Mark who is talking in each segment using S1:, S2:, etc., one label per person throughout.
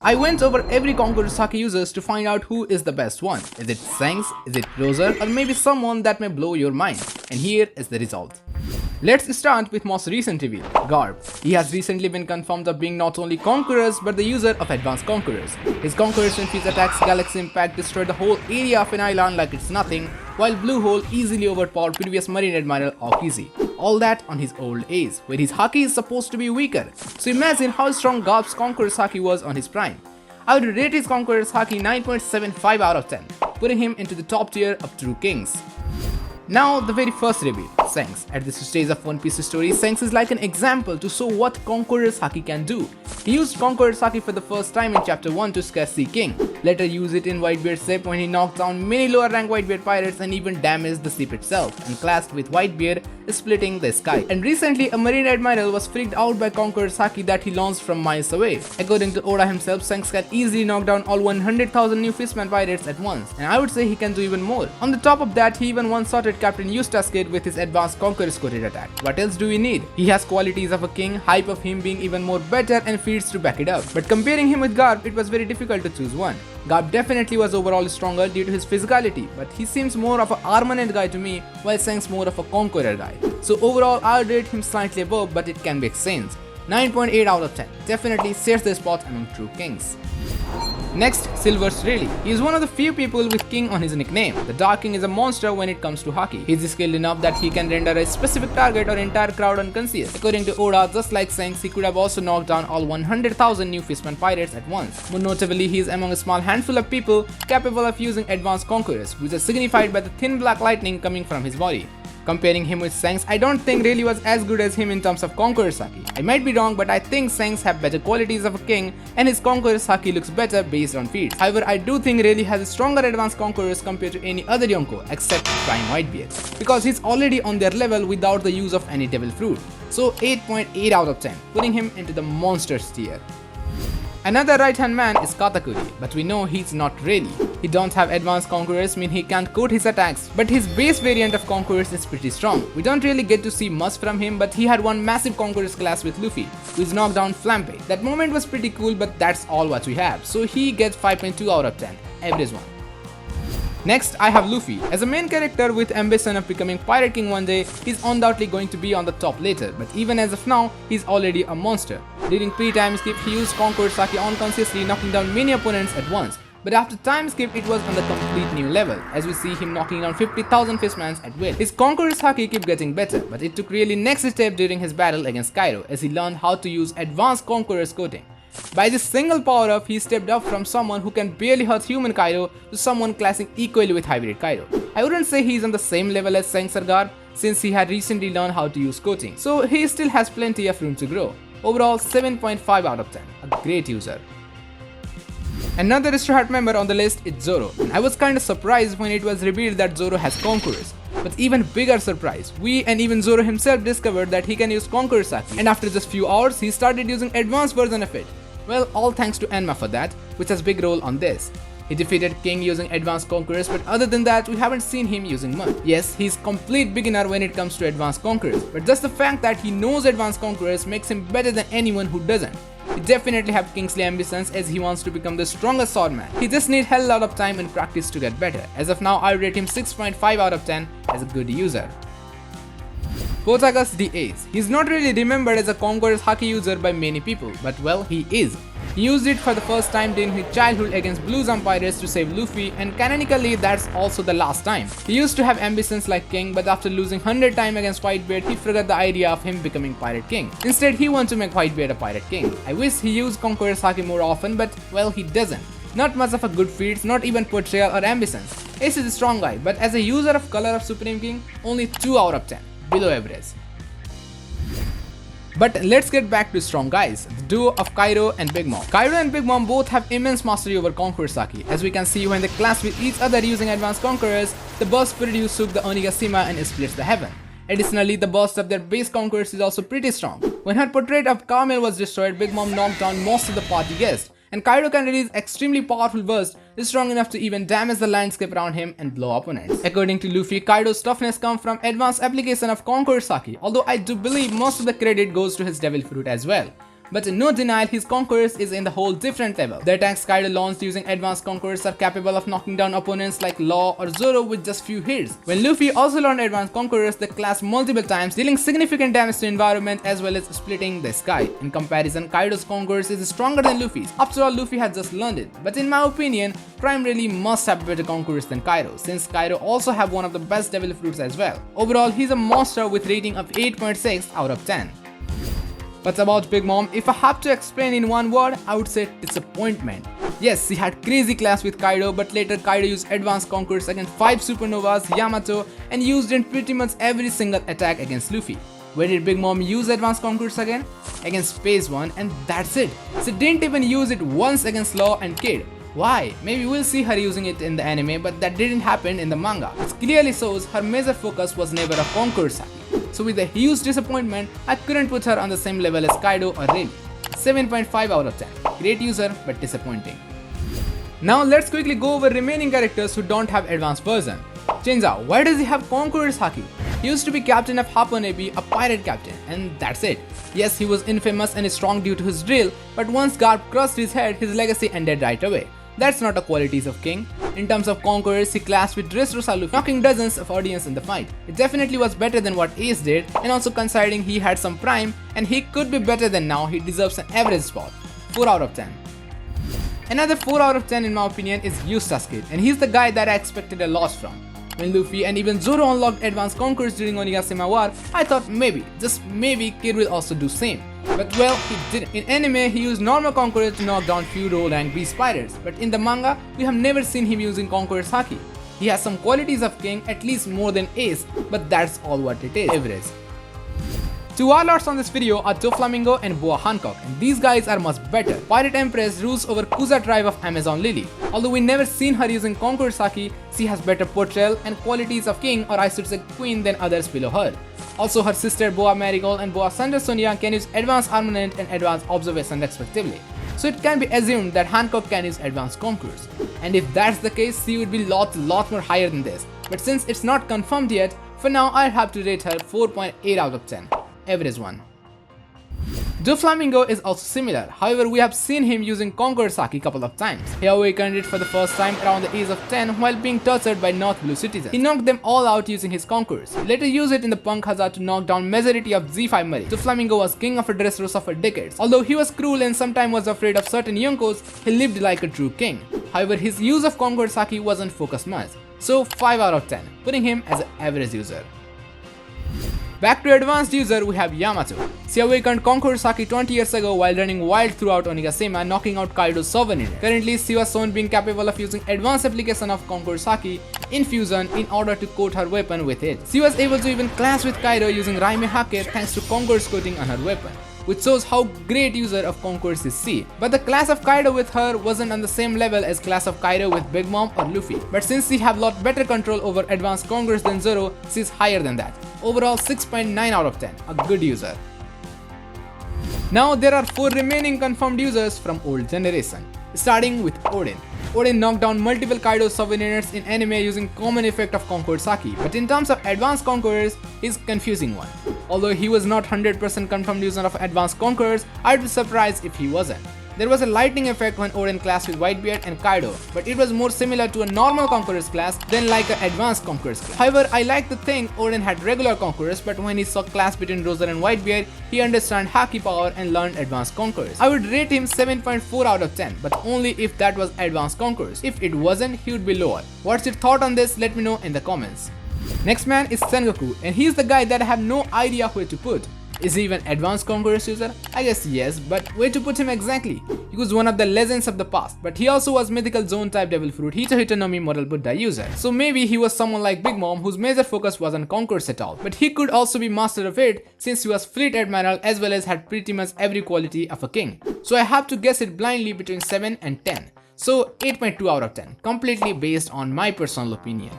S1: I went over every Conqueror's Haki users to find out who is the best one. Is it Shanks, is it Closer, or maybe someone that may blow your mind? And here is the result. Let's start with most recent reveal, Garp. He has recently been confirmed of being not only Conquerors but the user of Advanced Conquerors. His Conquerors infuse attacks Galaxy Impact destroy the whole area of an island like it's nothing, while Blue Hole easily overpowered previous Marine Admiral Aokiji. All that on his old age, where his Haki is supposed to be weaker. So imagine how strong Garp's Conqueror's Haki was on his prime. I would rate his Conqueror's Haki 9.75 out of 10, putting him into the top tier of true kings. Now the very first reveal, Shanks. At this stage of One Piece story, Shanks is like an example to show what Conqueror's Haki can do. He used Conqueror's Haki for the first time in chapter 1 to scare Sea King, later used it in Whitebeard's ship when he knocked down many lower rank Whitebeard pirates and even damaged the ship itself, and clashed with Whitebeard, splitting the sky. And recently a Marine Admiral was freaked out by Conqueror's Haki that he launched from miles away. According to Oda himself, Shanks can easily knock down all 100,000 new fishman pirates at once, and I would say he can do even more. On the top of that, he even one-shotted Captain Eustass Kid with his advanced Conqueror's coated attack. What else do we need? He has qualities of a king, hype of him being even more better, and feats to back it up. But comparing him with Garp, it was very difficult to choose one. Garp definitely was overall stronger due to his physicality, but he seems more of an armament guy to me, while Shanks more of a conqueror guy. So overall, I would rate him slightly above, but it can be exchanged. 9.8 out of 10. Definitely shares the spot among true kings. Next, Silver's Rayleigh. He is one of the few people with King on his nickname. The Dark King is a monster when it comes to Haki. He is skilled enough that he can render a specific target or entire crowd unconscious. According to Oda, just like Shanks, he could have also knocked down all 100,000 new fishman pirates at once. More notably, he is among a small handful of people capable of using advanced conquerors, which is signified by the thin black lightning coming from his body. Comparing him with Shanks, I don't think Rayleigh was as good as him in terms of Conqueror's Haki. I might be wrong, but I think Shanks have better qualities of a king and his Conqueror's Haki looks better based on feats. However, I do think Rayleigh has stronger advanced Conquerors compared to any other Yonko except Prime Whitebeard, because he's already on their level without the use of any devil fruit. So 8.8 out of 10, putting him into the monsters tier. Another right-hand man is Katakuri, but we know he's not Rayleigh. He don't have advanced conquerors, mean he can't quote his attacks, but his base variant of conquerors is pretty strong. We don't really get to see much from him, but he had one massive conquerors class with Luffy, who's knocked down Flampe. That moment was pretty cool, but that's all what we have, so he gets 5.2 out of 10, average one. Next, I have Luffy. As a main character with ambition of becoming Pirate King one day, he's undoubtedly going to be on the top later, but even as of now, he's already a monster. During pre-time skip, he used Conqueror's Haki unconsciously, knocking down many opponents at once. But after time skip, it was on the complete new level, as we see him knocking down 50,000 fishmans at will. His Conqueror's Haki kept getting better, but it took really next step during his battle against Kaido, as he learned how to use advanced Conqueror's coating. By this single power-up, he stepped up from someone who can barely hurt human Kaido to someone classing equally with hybrid Kaido. I wouldn't say he's on the same level as Shanks or Garp, since he had recently learned how to use coating, so he still has plenty of room to grow. Overall, 7.5 out of 10, a great user. Another Straw Hat member on the list is Zoro, and I was kinda surprised when it was revealed that Zoro has Conquerors. But even bigger surprise, we and even Zoro himself discovered that he can use Conqueror's Haki, and after just few hours, he started using advanced version of it. Well, all thanks to Enma for that, which has big role on this. He defeated King using advanced conquerors, but other than that, we haven't seen him using much. Yes, he's complete beginner when it comes to advanced conquerors, but just the fact that he knows advanced conquerors makes him better than anyone who doesn't. He definitely has kingly ambitions as he wants to become the strongest swordman. He just needs hell lot of time and practice to get better. As of now, I rate him 6.5 out of 10 as a good user. Protagus the Ace. He's not really remembered as a Conqueror's Haki user by many people, but well, he is. He used it for the first time during his childhood against Blue Zone pirates to save Luffy, and canonically that's also the last time. He used to have ambitions like King, but after losing 100 times against Whitebeard, he forgot the idea of him becoming Pirate King. Instead, he wants to make Whitebeard a Pirate King. I wish he used Conqueror's Haki more often, but well, he doesn't. Not much of a good feats, not even portrayal or ambitions. Ace is a strong guy, but as a user of Color of Supreme King, only 2 out of 10. Below average. But let's get back to strong guys, the duo of Kaido and Big Mom. Kaido and Big Mom both have immense mastery over Conqueror's Haki, as we can see when they clash with each other using advanced conquerors. The burst produces Sook the Onigashima and splits the heaven. Additionally, the burst of their base conquerors is also pretty strong. When her portrait of Carmel was destroyed, Big Mom knocked down most of the party guests, and Kaido can release extremely powerful burst, is strong enough to even damage the landscape around him and blow opponents. According to Luffy, Kaido's toughness comes from advanced application of Conqueror's Haki, although I do believe most of the credit goes to his Devil Fruit as well. But no denial, his conquerors is in the whole different level. The attacks Kaido launched using advanced conquerors are capable of knocking down opponents like Law or Zoro with just few hits. When Luffy also learned advanced conquerors, they clashed multiple times, dealing significant damage to environment as well as splitting the sky. In comparison, Kaido's conquerors is stronger than Luffy's. After all, Luffy had just learned it. But in my opinion, Prime really must have better conquerors than Kaido, since Kaido also have one of the best devil fruits as well. Overall, he's a monster with rating of 8.6 out of 10. But about Big Mom, if I have to explain in one word, I would say disappointment. Yes, he had crazy clash with Kaido, but later Kaido used advanced conquerors against 5 supernovas, Yamato, and used in pretty much every single attack against Luffy. Where did Big Mom use advanced conquerors again? Against Phase 1, and that's it. She didn't even use it once against Law and Kid. Why? Maybe we'll see her using it in the anime, but that didn't happen in the manga. It clearly shows her major focus was never a conqueror's haki. So with a huge disappointment, I couldn't put her on the same level as Kaido or Rayleigh. 7.5 out of 10. Great user, but disappointing. Now let's quickly go over remaining characters who don't have advanced version. Chinjao, why does he have conqueror's haki? He used to be captain of Haponebi, a pirate captain, and that's it. Yes, he was infamous and strong due to his drill, but once Garp crushed his head, his legacy ended right away. That's not the qualities of king. In terms of conquerors, he clashed with Dressrosa Luffy, knocking dozens of audience in the fight. It definitely was better than what Ace did, and also considering he had some prime, and he could be better than now, he deserves an average spot. 4 out of 10. Another 4 out of 10 in my opinion is Eustass Kid, and he's the guy that I expected a lot from. When Luffy and even Zoro unlocked advanced conquerors during Onigashima War, I thought maybe, just maybe, Kid will also do same. But well, he didn't. In anime, he used normal conquerors to knock down few low rank beast spiders, but in the manga, we have never seen him using conqueror's haki. He has some qualities of king, at least more than Ace, but that's all what it is, average. Two warlords on this video are Doflamingo and Boa Hancock, and these guys are much better. Pirate Empress rules over Kuza tribe of Amazon Lily. Although we never seen her using conqueror's haki, she has better portrayal and qualities of king, or I should say queen, than others below her. Also, her sister Boa Marigold and Boa Thunder Sonia can use advanced armament and advanced observation respectively. So it can be assumed that Hancock can use advanced conquerors. And if that's the case, she would be lot more higher than this. But since it's not confirmed yet, for now I'll have to rate her 4.8 out of 10. Average one. Doflamingo is also similar, however we have seen him using conqueror's haki couple of times. He awakened it for the first time around the age of 10 while being tortured by North Blue citizens. He knocked them all out using his conquerors. He later used it in the Punk Hazard to knock down majority of Z5 Murray. Doflamingo was king of a Dressrosa for decades. Although he was cruel and sometimes was afraid of certain Yonkos, he lived like a true king. However, his use of conqueror's haki wasn't focused much. So 5 out of 10, putting him as an average user. Back to advanced user, we have Yamato. She awakened conqueror's haki 20 years ago while running wild throughout Onigashima, knocking out Kaido's souvenir. Currently, she was shown being capable of using advanced application of conqueror's haki in fusion in order to coat her weapon with it. She was able to even clash with Kaido using Rayleigh Hake thanks to conqueror's coating on her weapon, which shows how great user of conquerors is she. But the clash of Kaido with her wasn't on the same level as clash of Kaido with Big Mom or Luffy. But since she have lot better control over advanced conquerors than Zoro, she's higher than that. Overall 6.9 out of 10, a good user. Now there are 4 remaining confirmed users from old generation. Starting with Oden. Oden knocked down multiple Kaido souvenirs in anime using common effect of conqueror's haki, but in terms of advanced conquerors, he's confusing one. Although he was not 100% confirmed user of advanced conquerors, I'd be surprised if he wasn't. There was a lightning effect when Oden clashed with Whitebeard and Kaido, but it was more similar to a normal conqueror's class than like an advanced conqueror's class. However, I like to think Oden had regular conquerors, but when he saw clash between Roger and Whitebeard, he understood haki power and learned advanced conquerors. I would rate him 7.4 out of 10, but only if that was advanced conquerors. If it wasn't, he would be lower. What's your thought on this? Let me know in the comments. Next man is Sengoku, and he's the guy that I have no idea where to put. Is he even advanced conquerors user? I guess yes, but where to put him exactly? He was one of the legends of the past, but he also was mythical zone type devil fruit Hito no Mi Moral Buddha user. So maybe he was someone like Big Mom whose major focus was on conquerors at all. But he could also be master of it since he was fleet admiral as well as had pretty much every quality of a king. So I have to guess it blindly between 7 and 10. So 8.2 out of 10, completely based on my personal opinion.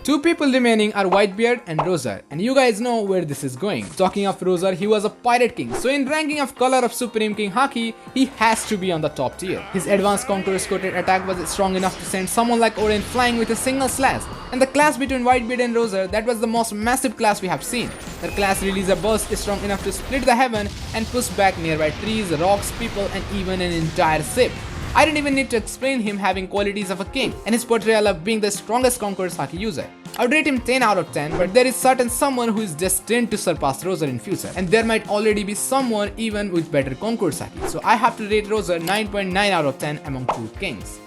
S1: Two people remaining are Whitebeard and Roser, and you guys know where this is going. Talking of Roser, he was a pirate king, so in ranking of color of Supreme King Haki, he has to be on the top tier. His advanced conqueror's coated attack was strong enough to send someone like Oden flying with a single slash, and the clash between Whitebeard and Roser, that was the most massive clash we have seen. The clash released a burst strong enough to split the heaven and push back nearby trees, rocks, people, and even an entire ship. I didn't even need to explain him having qualities of a king and his portrayal of being the strongest conquerors Haki user. I would rate him 10 out of 10, but there is certain someone who is destined to surpass Roser in future, and there might already be someone even with better conquerors Haki. So I have to rate Roser 9.9 out of 10 among true kings.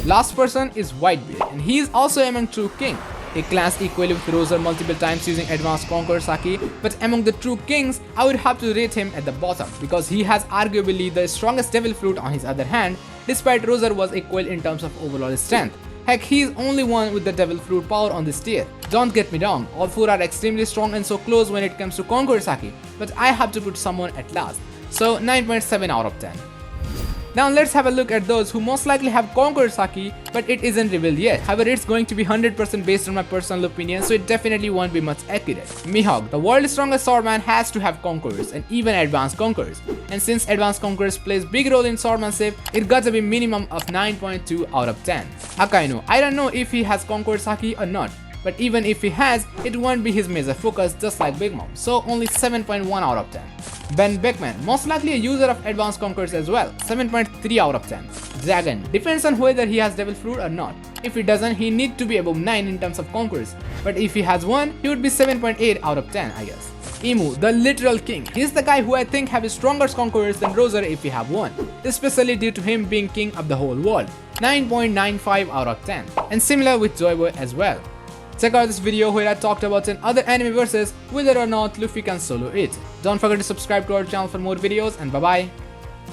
S1: Last person is Whitebeard, and he is also among true king. He clashed equally with Roser multiple times using advanced conquerors Haki, but among the true kings, I would have to rate him at the bottom because he has arguably the strongest devil fruit on his other hand, despite Roser was equal in terms of overall strength. Heck, he is only one with the devil fruit power on this tier. Don't get me wrong, all four are extremely strong and so close when it comes to conquerors Haki, but I have to put someone at last, so 9.7 out of 10. Now let's have a look at those who most likely have conquerors Haki, but it isn't revealed yet. However, it's going to be 100% based on my personal opinion, so it definitely won't be much accurate. Mihawk, the world's strongest swordman, has to have conquerors and even advanced conquerors. And since advanced conquerors plays big role in swordmanship, it got to be minimum of 9.2 out of 10. Akainu, I don't know if he has conquerors Haki or not, but even if he has, it won't be his major focus just like Big Mom, so only 7.1 out of 10. Ben Beckman, most likely a user of advanced conquerors as well, 7.3 out of 10. Dragon, depends on whether he has devil fruit or not. If he doesn't, he need to be above 9 in terms of conquerors, but if he has one, he would be 7.8 out of 10 I guess. Emu, the literal king, he's the guy who I think have stronger conquerors than Roser if he have one, especially due to him being king of the whole world, 9.95 out of 10, and similar with Joyboy as well. Check out this video where I talked about 10 other anime verses, whether or not Luffy can solo it. Don't forget to subscribe to our channel for more videos, and bye bye.